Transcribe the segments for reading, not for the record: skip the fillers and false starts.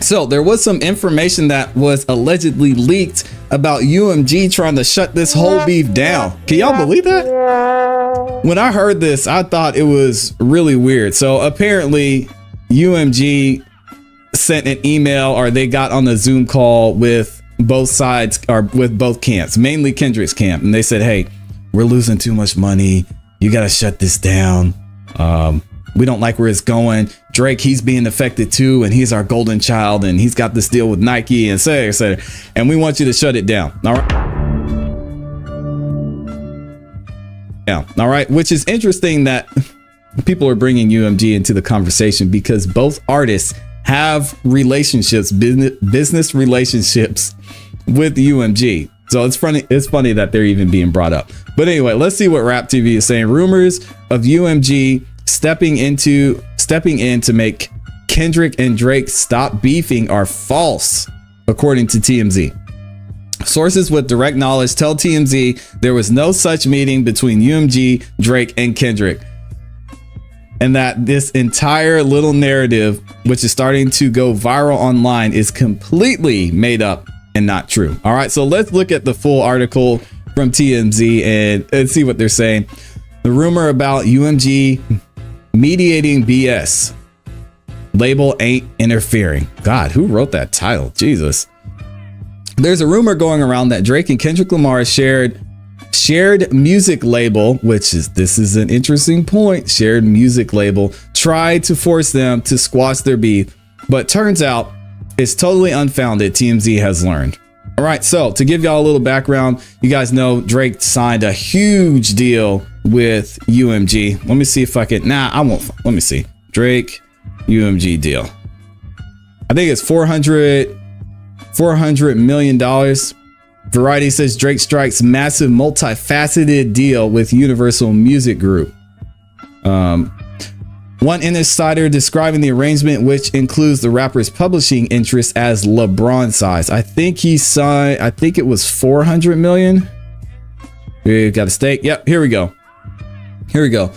So there was some information that was allegedly leaked about UMG trying to shut this whole beef down. Can y'all believe that? When I heard this, I thought it was really weird. So apparently UMG sent an email, or they got on the Zoom call with both sides, or with both camps, mainly Kendrick's camp. And they said, hey, we're losing too much money. You got to shut this down. We don't like where it's going. Drake, he's being affected too, and he's our golden child, and he's got this deal with Nike, and et cetera, and we want you to shut it down. All right. Yeah. All right. Which is interesting that people are bringing UMG into the conversation, because both artists have relationships, business relationships with UMG. So it's funny that they're even being brought up. But anyway, let's see what Rap TV is saying. Rumors of UMG stepping in to make Kendrick and Drake stop beefing are false, according to TMZ. Sources with direct knowledge tell TMZ there was no such meeting between UMG, Drake, and Kendrick, and that this entire little narrative, which is starting to go viral online, is completely made up and not true. All right, so let's look at the full article from TMZ and see what they're saying. The rumor about UMG mediating BS. Label ain't interfering. God, who wrote that title? Jesus. There's a rumor going around that Drake and Kendrick Lamar's shared music label, this is an interesting point. Shared music label tried to force them to squash their beef, but turns out it's totally unfounded, TMZ has learned. All right, so to give y'all a little background, you guys know Drake signed a huge deal with UMG. Let me see if I can. I won't. Let me see. Drake UMG deal. I think it's $400 million. Variety says Drake strikes massive multifaceted deal with Universal Music Group. One insider describing the arrangement, which includes the rapper's publishing interest, as LeBron size. I think he signed, I think it was 400 million. We got a stake. Yep, here we go. To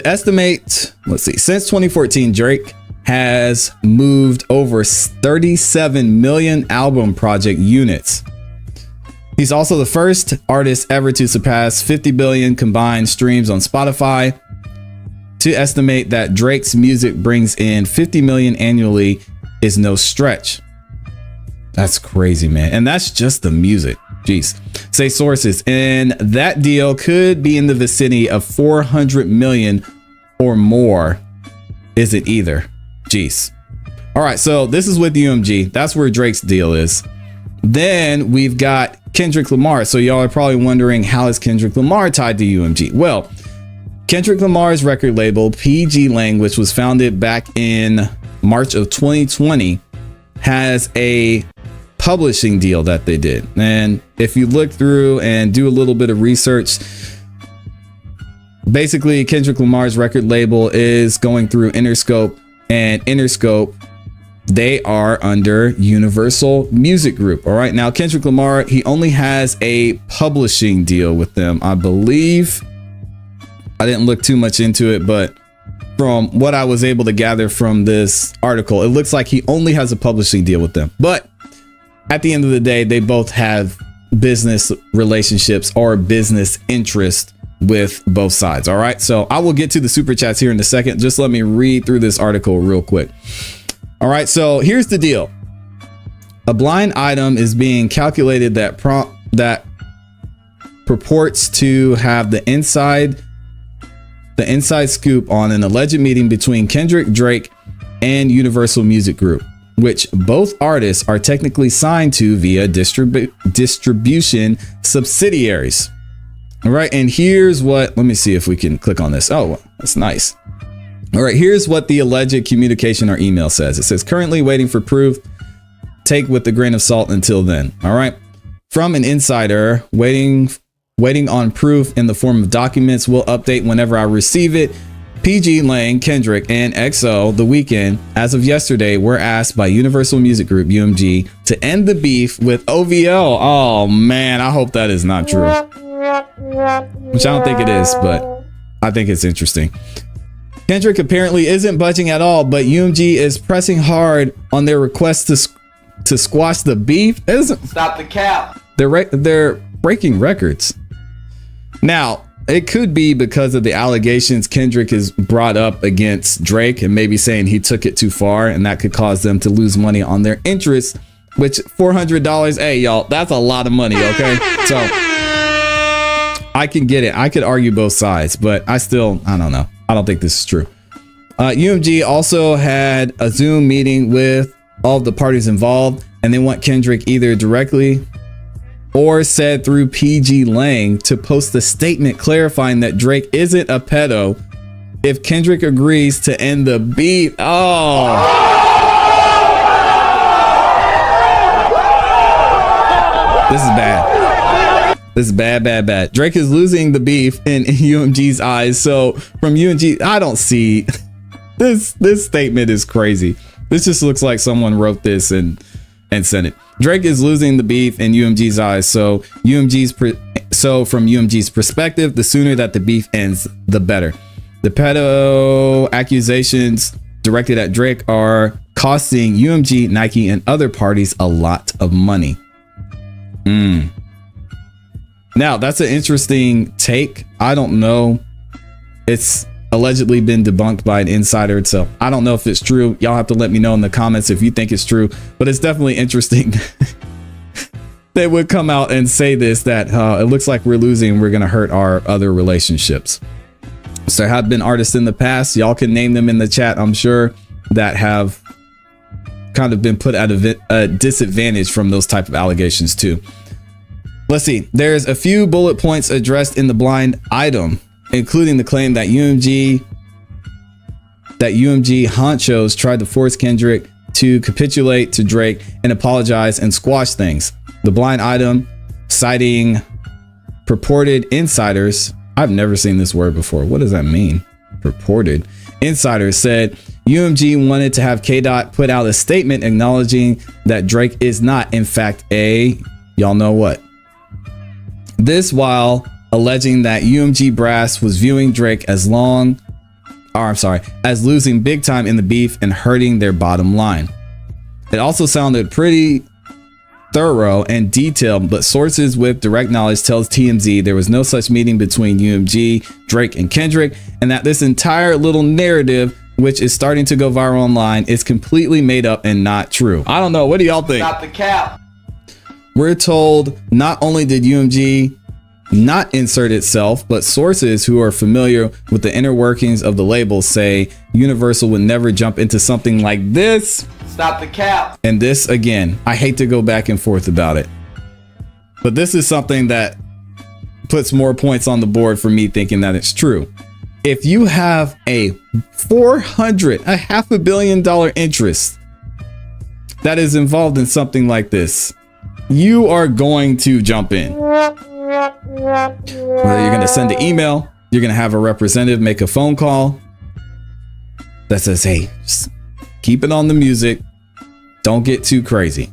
estimate, let's see, since 2014, Drake has moved over 37 million album project units. He's also the first artist ever to surpass 50 billion combined streams on Spotify. To estimate that Drake's music brings in 50 million annually is no stretch. That's crazy, man. And that's just the music. Jeez. Say sources, and that deal could be in the vicinity of 400 million or more. Is it either? Jeez. All right, so this is with UMG. That's where Drake's deal is. Then we've got Kendrick Lamar. So y'all are probably wondering, how is Kendrick Lamar tied to UMG? Well, Kendrick Lamar's record label, PG Lang, which was founded back in March of 2020, has a publishing deal that they did. And if you look through and do a little bit of research, basically Kendrick Lamar's record label is going through Interscope, and Interscope, they are under Universal Music Group. All right, now Kendrick Lamar, he only has a publishing deal with them, I believe. I didn't look too much into it, but from what I was able to gather from this article, it looks like he only has a publishing deal with them. But at the end of the day, they both have business relationships or business interest with both sides. All right, so I will get to the super chats here in a second. Just let me read through this article real quick. All right, so here's the deal. A blind item is being calculated that purports to have the inside scoop on an alleged meeting between Kendrick, Drake, and Universal Music Group, which both artists are technically signed to via distribution subsidiaries. All right, and here's what, let me see if we can click on this. Oh, that's nice. All right, here's what the alleged communication or email says. It says, currently waiting for proof. Take with a grain of salt until then. All right, from an insider, waiting on proof in the form of documents. Will update whenever I receive it. PG Lang, Kendrick, and XO, The Weeknd, as of yesterday, were asked by Universal Music Group, UMG, to end the beef with OVO. Oh man, I hope that is not true. Which I don't think it is, but I think it's interesting. Kendrick apparently isn't budging at all, but UMG is pressing hard on their request to squash the beef. Stop the cap. They're breaking records. Now, it could be because of the allegations Kendrick has brought up against Drake and maybe saying he took it too far, and that could cause them to lose money on their interest, which $400, hey, y'all, that's a lot of money, okay? So I can get it. I could argue both sides, but I don't know. I don't think this is true. UMG also had a Zoom meeting with all of the parties involved, and they want Kendrick either directly or said through PG Lang to post a statement clarifying that Drake isn't a pedo if Kendrick agrees to end the beef. Oh. This is bad. This is bad. Drake is losing the beef in UMG's eyes. So from UMG, I don't see this statement is crazy. This just looks like someone wrote this and sent it. Drake is losing the beef in UMG's eyes. So from UMG's perspective, the sooner that the beef ends, the better. The pedo accusations directed at Drake are costing UMG, Nike, and other parties a lot of money. Now, that's an interesting take. I don't know. It's allegedly been debunked by an insider, so I don't know if it's true. Y'all have to let me know in the comments if you think it's true, but it's definitely interesting. They would come out and say this, that it looks like we're losing, we're gonna hurt our other relationships. So there have been artists in the past, y'all can name them in the chat, I'm sure, that have kind of been put at a disadvantage from those type of allegations too. Let's see, there's a few bullet points addressed in the blind item, including the claim that UMG honchos tried to force Kendrick to capitulate to Drake and apologize and squash things. The blind item, citing purported insiders, I've never seen this word before. What does that mean? Purported insiders said UMG wanted to have K-Dot put out a statement acknowledging that Drake is not, in fact, y'all know what. This while alleging that UMG brass was viewing Drake as losing big time in the beef and hurting their bottom line. It also sounded pretty thorough and detailed, but sources with direct knowledge tells TMZ there was no such meeting between UMG, Drake, and Kendrick, and that this entire little narrative, which is starting to go viral online, is completely made up and not true. I don't know. What do y'all think? Stop the cap. We're told not only did UMG not insert itself, but sources who are familiar with the inner workings of the label say Universal would never jump into something like this. Stop the cap. And this, again, I hate to go back and forth about it, but this is something that puts more points on the board for me thinking that it's true. If you have a $500 million interest that is involved in something like this, you are going to jump in. Whether you're going to send an email, you're going to have a representative make a phone call that says, hey, just keep it on the music. Don't get too crazy.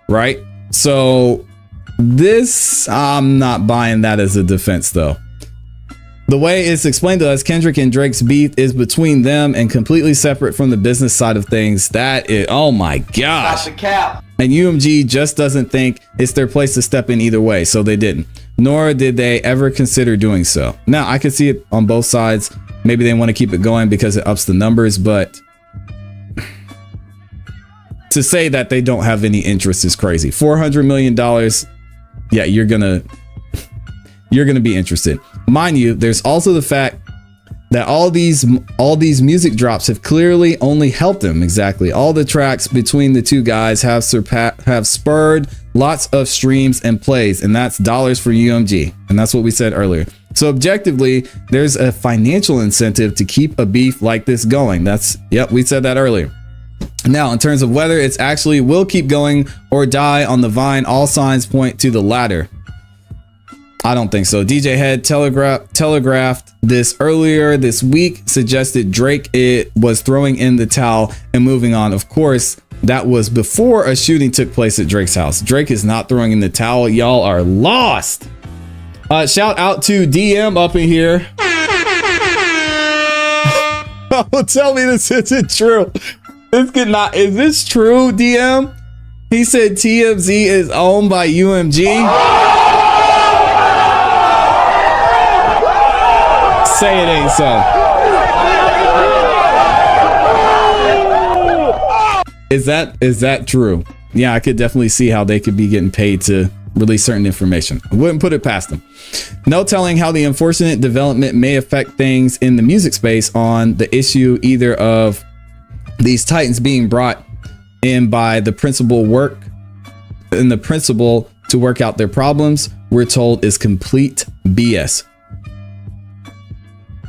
Right? So this, I'm not buying that as a defense, though. The way it's explained to us, Kendrick and Drake's beef is between them and completely separate from the business side of things. That is, oh my gosh. Stop the cap. And UMG just doesn't think it's their place to step in either way, so they didn't. Nor did they ever consider doing so. Now, I can see it on both sides. Maybe they want to keep it going because it ups the numbers, but to say that they don't have any interest is crazy. $400 million, yeah, you're gonna be interested. Mind you, there's also the fact that all these music drops have clearly only helped him. Exactly. All the tracks between the two guys have spurred lots of streams and plays, and that's dollars for UMG. And that's what we said earlier. So objectively, there's a financial incentive to keep a beef like this going. We said that earlier. Now, in terms of whether it's actually will keep going or die on the vine, all signs point to the latter. I don't think so. DJ Head telegraphed this earlier this week, suggested Drake was throwing in the towel and moving on. Of course, that was before a shooting took place at Drake's house. Drake is not throwing in the towel. Y'all are lost. Shout out to DM up in here. Oh, tell me this isn't true. This could not. Is this true, DM? He said TMZ is owned by UMG. Say it ain't so. Is that true? Yeah, I could definitely see how they could be getting paid to release certain information. I wouldn't put it past them. No telling how the unfortunate development may affect things in the music space on the issue either of these titans being brought in by the principal to work out their problems, we're told is complete BS.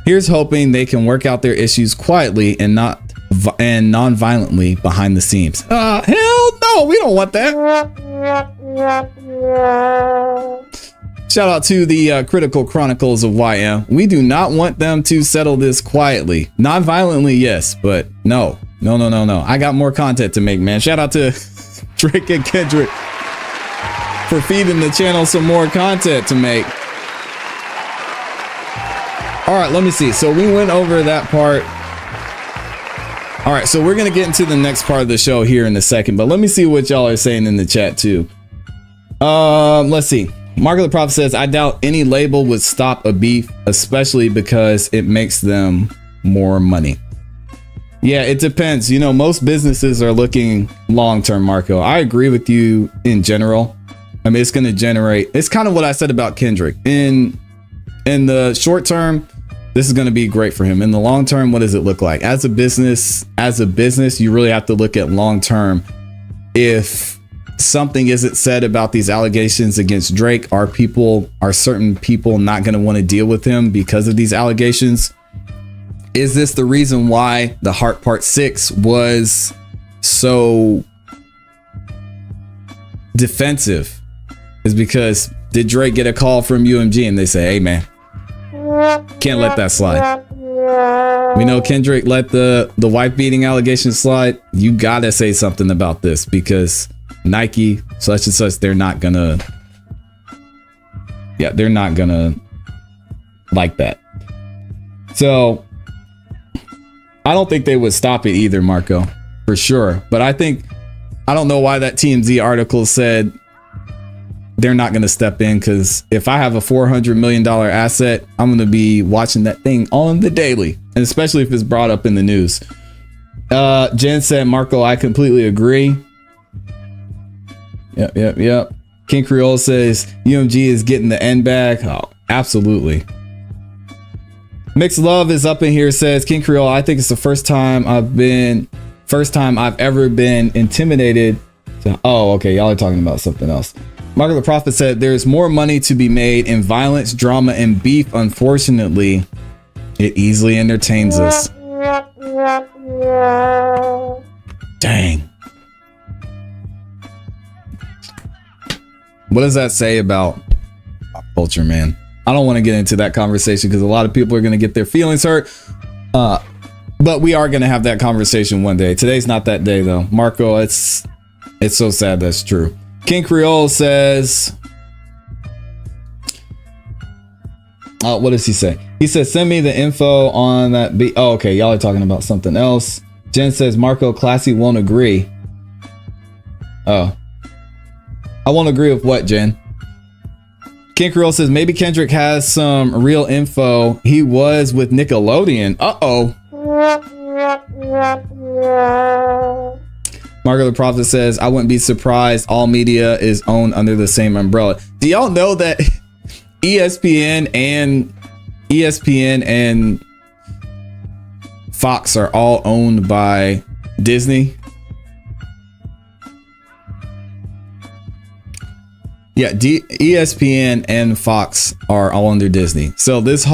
Here's hoping they can work out their issues quietly and non-violently behind the scenes. Hell no, we don't want that. Shout out to the Critical Chronicles of YM. We do not want them to settle this quietly. Non-violently, yes, but no. I got more content to make, man. Shout out to Drake and Kendrick for feeding the channel some more content to make. All right, let me see. So we went over that part. All right, so we're going to get into the next part of the show here in a second, but let me see what y'all are saying in the chat too. Let's see. Mark of the Prophet says, I doubt any label would stop a beef, especially because it makes them more money. Yeah, it depends. You know, most businesses are looking long-term, Marco. I agree with you in general. I mean, it's going to generate, it's kind of what I said about Kendrick. In the short term, this is going to be great for him. In the long term, what does it look like? As a business, you really have to look at long term. If something isn't said about these allegations against Drake, are certain people not going to want to deal with him because of these allegations? Is this the reason why the Heart Part 6 was so defensive? Is because did Drake get a call from UMG and they say, hey man, can't let that slide. We know Kendrick let the wife beating allegation slide. You gotta say something about this because Nike, such and such, they're not gonna like that. So I don't think they would stop it either, Marco, for sure. But I don't know why that TMZ article said they're not going to step in, because if I have a $400 million asset, I'm going to be watching that thing on the daily, and especially if it's brought up in the news. Jen said, Marco, I completely agree. Yep. King Creole says UMG is getting the end bag. Oh, absolutely. Mixed Love is up in here, says King Creole, I think it's the first time I've ever been intimidated. Oh, okay, y'all are talking about something else. Mark of the Prophet said there's more money to be made in violence, drama, and beef. Unfortunately, it easily entertains us. Dang. What does that say about pop culture, man? I don't want to get into that conversation because a lot of people are going to get their feelings hurt. But we are going to have that conversation one day. Today's not that day, though. Marco, it's so sad that's true. King Creole says, what does he say? He says, send me the info on that beat. Oh, okay. Y'all are talking about something else. Jen says, Marco, ClassE won't agree. Oh, I won't agree with what, Jen? King Creole says, maybe Kendrick has some real info. He was with Nickelodeon. Uh-oh. Mark of the Prophet says, I wouldn't be surprised all media is owned under the same umbrella. Do y'all know that ESPN and Fox are all owned by Disney? Yeah, ESPN and Fox are all under Disney. So that's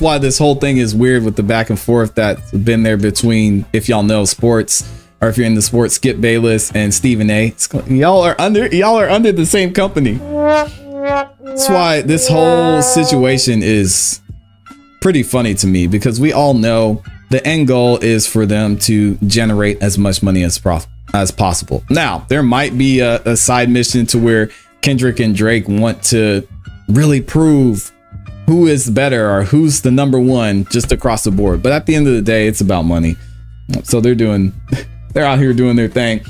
why this whole thing is weird with the back and forth that's been there between, if y'all know sports, or if you're in the sports, Skip Bayless and Stephen A. Y'all are under the same company. That's why this whole situation is pretty funny to me, because we all know the end goal is for them to generate as much money as possible. Now, there might be a side mission to where Kendrick and Drake want to really prove who is better or who's the number one just across the board. But at the end of the day, it's about money. So they're doing They're out here doing their thing.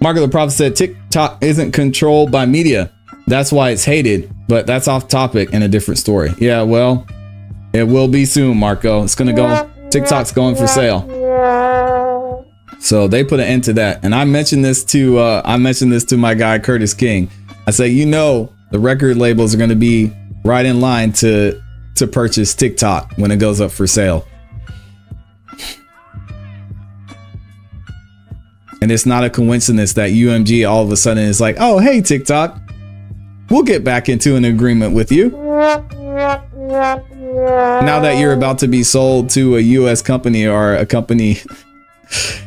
Marco the Prophet said TikTok isn't controlled by media. That's why it's hated, but that's off topic and a different story. Yeah, well, it will be soon, Marco. It's going to go. TikTok's going for sale. So they put an end to that. And I mentioned this to my guy, Curtis King. I say, the record labels are going to be right in line to purchase TikTok when it goes up for sale. And it's not a coincidence that UMG all of a sudden is like, oh, hey, TikTok, we'll get back into an agreement with you. Now that you're about to be sold to a US company or a company.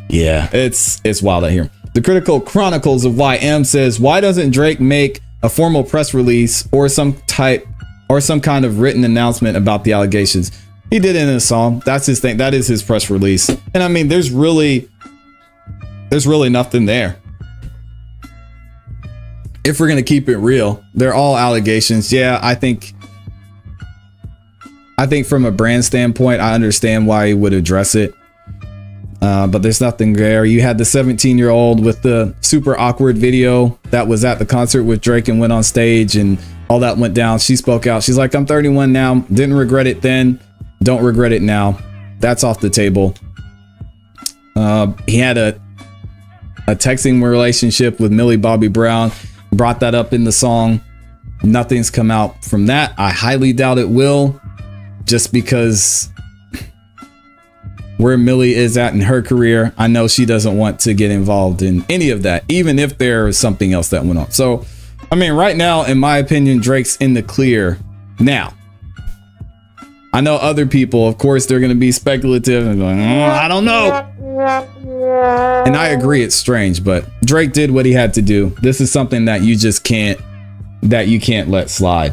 Yeah, it's wild out here. The Critical Chronicles of YM says, why doesn't Drake make a formal press release or some kind of written announcement about the allegations? He did it in a song. That's his thing. That is his press release. And I mean, there's really nothing there. If we're going to keep it real, they're all allegations. Yeah, I think from a brand standpoint, I understand why he would address it. But there's nothing there. You had the 17-year-old with the super awkward video that was at the concert with Drake and went on stage and all that went down. She spoke out. She's like, I'm 31 now. Didn't regret it then. Don't regret it now. That's off the table. He had a texting relationship with Millie Bobby Brown. Brought that up in the song. Nothing's come out from that. I highly doubt it will, just because where Millie is at in her career, I know she doesn't want to get involved in any of that, even if there is something else that went on. So, I mean, right now, in my opinion, Drake's in the clear. Now, I know other people, of course, they're going to be speculative and going, I don't know. And I agree, it's strange, but Drake did what he had to do. This is something that you just can't let slide.